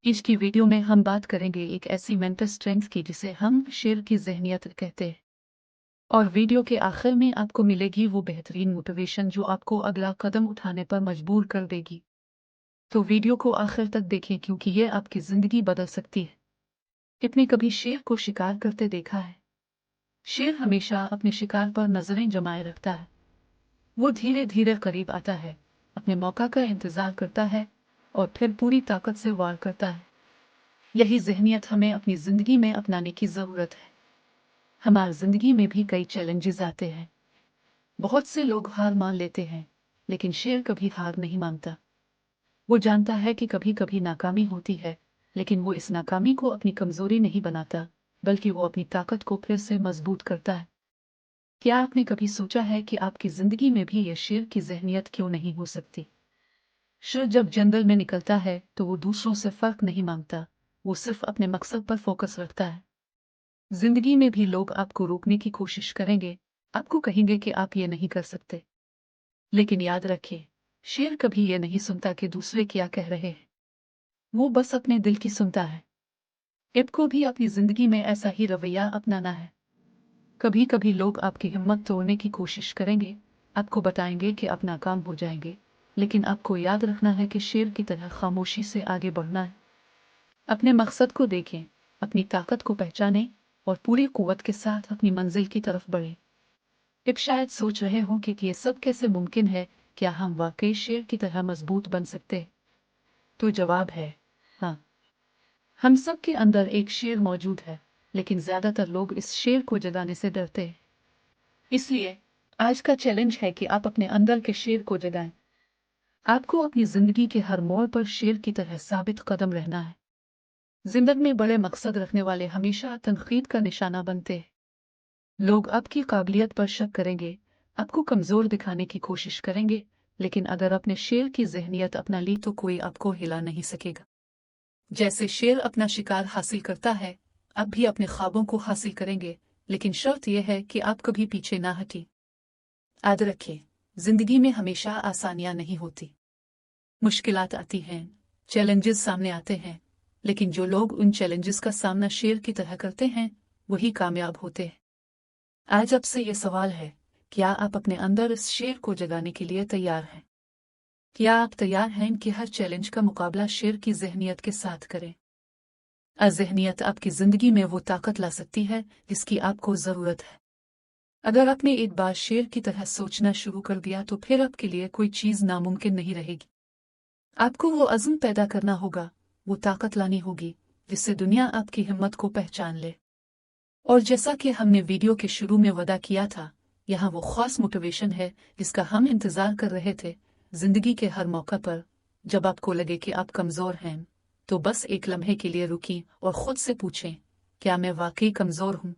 आज की वीडियो में हम बात करेंगे एक ऐसी मेंटल स्ट्रेंथ की जिसे हम शेर की ज़हनियत कहते हैं। और वीडियो के आखिर में आपको मिलेगी वो बेहतरीन मोटिवेशन जो आपको अगला कदम उठाने पर मजबूर कर देगी। तो वीडियो को आखिर तक देखें क्योंकि ये आपकी ज़िंदगी बदल सकती है। कितने कभी शेर को शिकार करते देखा है? शेर हमेशा अपने शिकार पर नजरें जमाए रखता है। वो धीरे धीरे करीब आता है, अपने मौका का इंतजार करता है और फिर पूरी ताकत से वार करता है। यही ज़हनियत हमें अपनी ज़िंदगी में अपनाने की ज़रूरत है। हमारी ज़िंदगी में भी कई चैलेंजेस आते हैं। बहुत से लोग हार मान लेते हैं, लेकिन शेर कभी हार नहीं मानता। वो जानता है कि कभी कभी नाकामी होती है, लेकिन वो इस नाकामी को अपनी कमज़ोरी नहीं बनाता, बल्कि वो अपनी ताकत को फिर से मजबूत करता है। क्या आपने कभी सोचा है कि आपकी ज़िंदगी में भी ये शेर की ज़हनियत क्यों नहीं हो सकती? शेर जब जंगल में निकलता है तो वो दूसरों से फ़र्क नहीं मांगता, वो सिर्फ अपने मकसद पर फोकस रखता है। जिंदगी में भी लोग आपको रोकने की कोशिश करेंगे, आपको कहेंगे कि आप ये नहीं कर सकते। लेकिन याद रखें, शेर कभी ये नहीं सुनता कि दूसरे क्या कह रहे हैं। वो बस अपने दिल की सुनता है। आपको भी अपनी जिंदगी में ऐसा ही रवैया अपनाना है। कभी कभी लोग आपकी हिम्मत तोड़ने की कोशिश करेंगे, आपको बताएंगे कि आप नाकाम हो जाएंगे, लेकिन आपको याद रखना है कि शेर की तरह खामोशी से आगे बढ़ना है। अपने मकसद को देखें, अपनी ताकत को पहचानें और पूरी कुव्वत के साथ अपनी मंजिल की तरफ बढ़ें। आप शायद सोच रहे हो कि ये सब कैसे मुमकिन है, क्या हम वाकई शेर की तरह मजबूत बन सकते हैं? तो जवाब है हाँ। हम सब के अंदर एक शेर मौजूद है, लेकिन ज्यादातर लोग इस शेर को जगाने से डरते हैं। इसलिए आज का चैलेंज है कि आप अपने अंदर के शेर को जगाएं। आपको अपनी जिंदगी के हर मोड़ पर शेर की तरह साबित कदम रहना है। जिंदगी में बड़े मकसद रखने वाले हमेशा तनकीद का निशाना बनते हैं। लोग आपकी काबिलियत पर शक करेंगे, आपको कमजोर दिखाने की कोशिश करेंगे, लेकिन अगर अपने शेर की ज़हनियत अपना ली तो कोई आपको हिला नहीं सकेगा। जैसे शेर अपना शिकार हासिल करता है, आप भी अपने ख्वाबों को हासिल करेंगे, लेकिन शर्त यह है कि आप कभी पीछे ना हटें। याद रखें, जिंदगी में हमेशा आसानियां नहीं होती। मुश्किलात आती हैं, चैलेंजेस सामने आते हैं, लेकिन जो लोग उन चैलेंजेस का सामना शेर की तरह करते हैं, वही कामयाब होते हैं। आज आपसे ये सवाल है, क्या आप अपने अंदर इस शेर को जगाने के लिए तैयार हैं? क्या आप तैयार हैं कि हर चैलेंज का मुकाबला शेर की ज़हनियत के साथ करें? ज़हनियत आपकी ज़िंदगी में वो ताकत ला सकती है जिसकी आपको ज़रूरत है। अगर आपने एक बार शेर की तरह सोचना शुरू कर दिया तो फिर आपके लिए कोई चीज़ नामुमकिन नहीं रहेगी। आपको वो अज़्म पैदा करना होगा, वो ताकत लानी होगी, जिससे दुनिया आपकी हिम्मत को पहचान ले। और जैसा कि हमने वीडियो के शुरू में वादा किया था, यहाँ वो खास मोटिवेशन है जिसका हम इंतज़ार कर रहे थे। जिंदगी के हर मौका पर जब आपको लगे कि आप कमज़ोर हैं, तो बस एक लम्हे के लिए रुकें और ख़ुद से पूछें, क्या मैं वाकई कमज़ोर हूँ?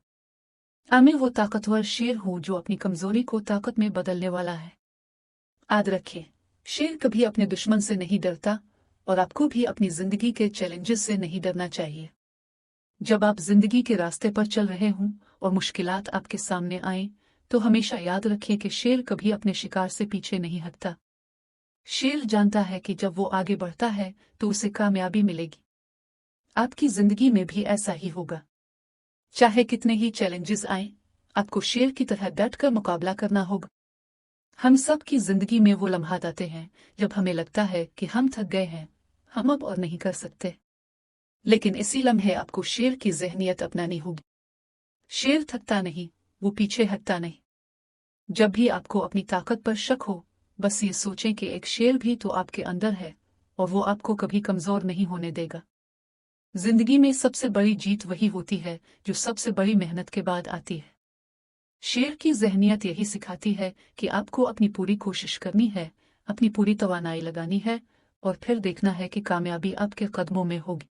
मैं वो ताकतवर शेर हूँ जो अपनी कमज़ोरी को ताकत में बदलने वाला है। याद रखें, शेर कभी अपने दुश्मन से नहीं डरता, और आपको भी अपनी ज़िंदगी के चैलेंजेस से नहीं डरना चाहिए। जब आप जिंदगी के रास्ते पर चल रहे हों और मुश्किलात आपके सामने आए, तो हमेशा याद रखें कि शेर कभी अपने शिकार से पीछे नहीं हटता। शेर जानता है कि जब वो आगे बढ़ता है तो उसे कामयाबी मिलेगी। आपकी जिंदगी में भी ऐसा ही होगा। चाहे कितने ही चैलेंजेस आए, आपको शेर की तरह डटकर मुकाबला करना होगा। हम सब की जिंदगी में वो लम्हात आते हैं जब हमें लगता है कि हम थक गए हैं, हम अब और नहीं कर सकते। लेकिन इसी लम्हे आपको शेर की ज़हनियत अपनानी होगी। शेर थकता नहीं, वो पीछे हटता नहीं। जब भी आपको अपनी ताकत पर शक हो, बस ये सोचें कि एक शेर भी तो आपके अंदर है, और वो आपको कभी कमजोर नहीं होने देगा। जिंदगी में सबसे बड़ी जीत वही होती है जो सबसे बड़ी मेहनत के बाद आती है। शेर की ज़हनियत यही सिखाती है कि आपको अपनी पूरी कोशिश करनी है, अपनी पूरी तवानाई लगानी है, और फिर देखना है कि कामयाबी आपके कदमों में होगी।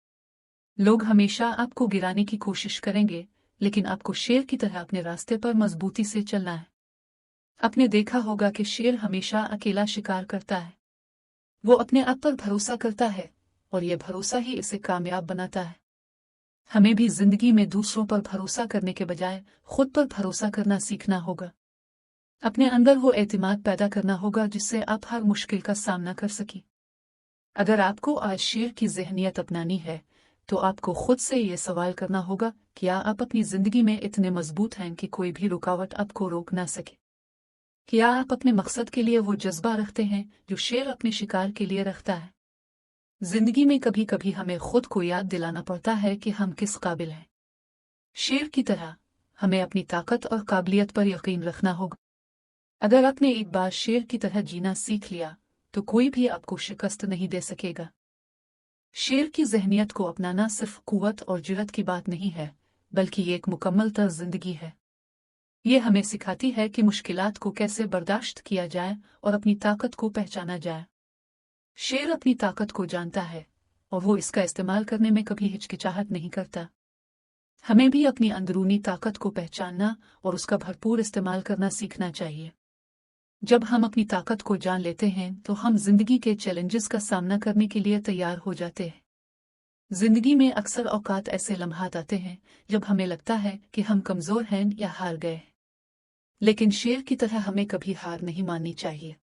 लोग हमेशा आपको गिराने की कोशिश करेंगे, लेकिन आपको शेर की तरह अपने रास्ते पर मजबूती से चलना है। आपने देखा होगा कि शेर हमेशा अकेला शिकार करता है। वो अपने आप पर भरोसा करता है, और ये भरोसा ही इसे कामयाब बनाता है। हमें भी जिंदगी में दूसरों पर भरोसा करने के बजाय खुद पर भरोसा करना सीखना होगा। अपने अंदर वो एतमाद पैदा करना होगा जिससे आप हर मुश्किल का सामना कर सकें। अगर आपको आज शेर की जहनियत अपनानी है तो आपको खुद से ये सवाल करना होगा, क्या आप अपनी जिंदगी में इतने मजबूत हैं कि कोई भी रुकावट आपको रोक ना सके? क्या आप अपने मकसद के लिए वो जज्बा रखते हैं जो शेर अपने शिकार के लिए रखता है? जिंदगी में कभी कभी हमें खुद को याद दिलाना पड़ता है कि हम किस काबिल हैं। शेर की तरह हमें अपनी ताकत और काबिलियत पर यकीन रखना होगा। अगर आपने एक बार शेर की तरह जीना सीख लिया तो कोई भी आपको शिकस्त नहीं दे सकेगा। शेर की जहनियत को अपनाना सिर्फ कुव्वत और जुर्रत की बात नहीं है, बल्कि ये एक मुकम्मल तर्ज जिंदगी है। ये हमें सिखाती है कि मुश्किलात को कैसे बर्दाश्त किया जाए और अपनी ताकत को पहचाना जाए। शेर अपनी ताकत को जानता है और वो इसका इस्तेमाल करने में कभी हिचकिचाहट नहीं करता। हमें भी अपनी अंदरूनी ताकत को पहचानना और उसका भरपूर इस्तेमाल करना सीखना चाहिए। जब हम अपनी ताकत को जान लेते हैं तो हम जिंदगी के चैलेंजेस का सामना करने के लिए तैयार हो जाते हैं। जिंदगी में अक्सर औकात ऐसे लम्हात आते हैं जब हमें लगता है कि हम कमजोर हैं या हार गए, लेकिन शेर की तरह हमें कभी हार नहीं माननी चाहिए।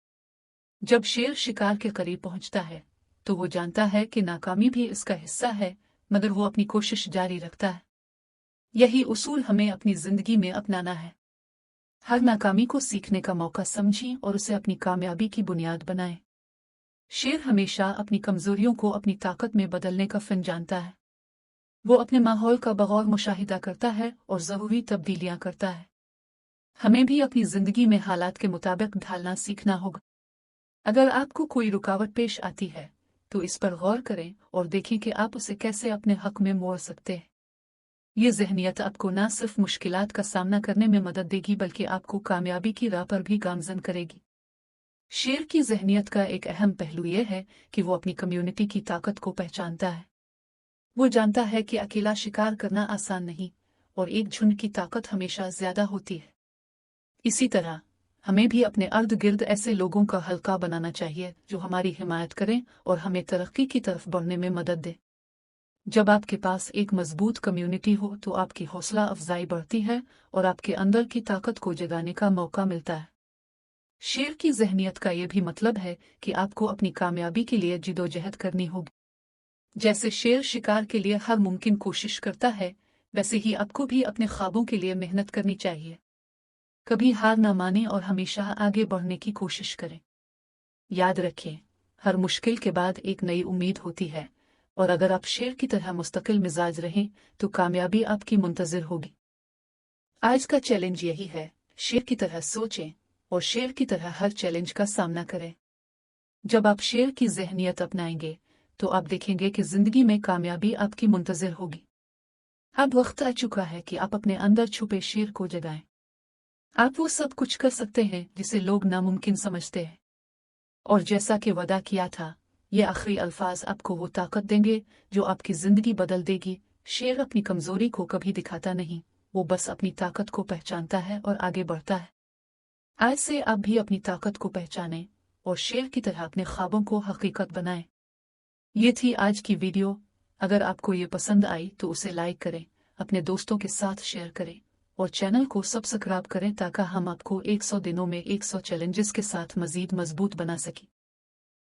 जब शेर शिकार के करीब पहुंचता है तो वो जानता है कि नाकामी भी इसका हिस्सा है, मगर वो अपनी कोशिश जारी रखता है। यही उसूल हमें अपनी जिंदगी में अपनाना है। हर नाकामी को सीखने का मौका समझें और उसे अपनी कामयाबी की बुनियाद बनाएं। शेर हमेशा अपनी कमजोरियों को अपनी ताकत में बदलने का फन जानता है। वो अपने माहौल का बगौर मुशाहिदा करता है और ज़रूरी तब्दीलियां करता है। हमें भी अपनी जिंदगी में हालात के मुताबिक ढालना सीखना होगा। अगर आपको कोई रुकावट पेश आती है तो इस पर गौर करें और देखें कि आप उसे कैसे अपने हक में मोड़ सकते हैं। ये ज़हनियत आपको न सिर्फ मुश्किलात का सामना करने में मदद देगी बल्कि आपको कामयाबी की राह पर भी गामजन करेगी। शेर की ज़हनियत का एक अहम पहलू यह है कि वो अपनी कम्युनिटी की ताकत को पहचानता है। वो जानता है कि अकेला शिकार करना आसान नहीं और एक झुंड की ताकत हमेशा ज्यादा होती है। इसी तरह हमें भी अपने अर्द गिर्द ऐसे लोगों का हल्का बनाना चाहिए जो हमारी हिमायत करें और हमें तरक्की की तरफ बढ़ने में मदद दें। जब आपके पास एक मजबूत कम्युनिटी हो तो आपकी हौसला अफजाई बढ़ती है और आपके अंदर की ताकत को जगाने का मौका मिलता है। शेर की ज़हनियत का यह भी मतलब है कि आपको अपनी कामयाबी के लिए जिदोजहद करनी होगी। जैसे शेर शिकार के लिए हर मुमकिन कोशिश करता है, वैसे ही आपको भी अपने ख्वाबों के लिए मेहनत करनी चाहिए। कभी हार न मानें और हमेशा आगे बढ़ने की कोशिश करें। याद रखें, हर मुश्किल के बाद एक नई उम्मीद होती है और अगर आप शेर की तरह मुस्तकिल मिजाज रहें तो कामयाबी आपकी मुंतज़िर होगी। आज का चैलेंज यही है, शेर की तरह सोचें और शेर की तरह हर चैलेंज का सामना करें। जब आप शेर की ज़हनियत अपनाएंगे तो आप देखेंगे कि जिंदगी में कामयाबी आपकी मुंतज़िर होगी। अब वक्त आ चुका है कि आप अपने अंदर छुपे शेर को जगाएं। आप वो सब कुछ कर सकते हैं जिसे लोग नामुमकिन समझते हैं, और जैसा कि वादा किया था, ये आखिरी अल्फाज आपको वो ताकत देंगे जो आपकी जिंदगी बदल देगी। शेर अपनी कमजोरी को कभी दिखाता नहीं, वो बस अपनी ताकत को पहचानता है और आगे बढ़ता है। आज से आप भी अपनी ताकत को पहचानें और शेर की तरह अपने ख्वाबों को हकीकत बनाएं। ये थी आज की वीडियो। अगर आपको ये पसंद आई तो उसे लाइक करें, अपने दोस्तों के साथ शेयर करें और चैनल को सब्सक्राइब करें ताकि हम आपको 100 दिनों में 100 चैलेंजेस के साथ मजीद मजबूत बना सकें।